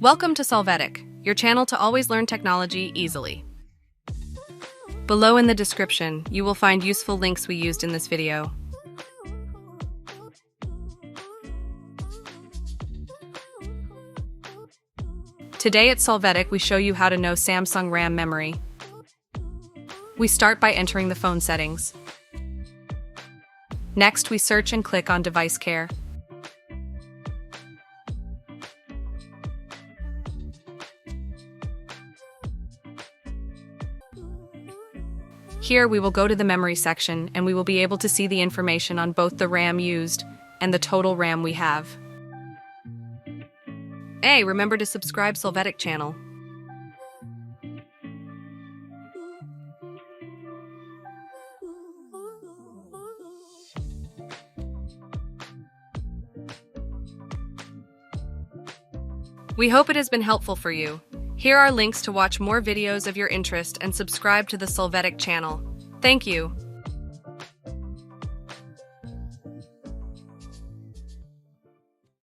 Welcome to Solvetic, your channel to always learn technology easily. Below in the description, you will find useful links we used in this video. Today at Solvetic, we show you how to know Samsung RAM memory. We start by entering the phone settings. Next, we search and click on Device Care. Here we will go to the memory section and we will be able to see the information on both the RAM used and the total RAM we have. Hey, remember to subscribe Solvetic channel. We hope it has been helpful for you. Here are links to watch more videos of your interest and subscribe to the Solvetic channel. Thank you.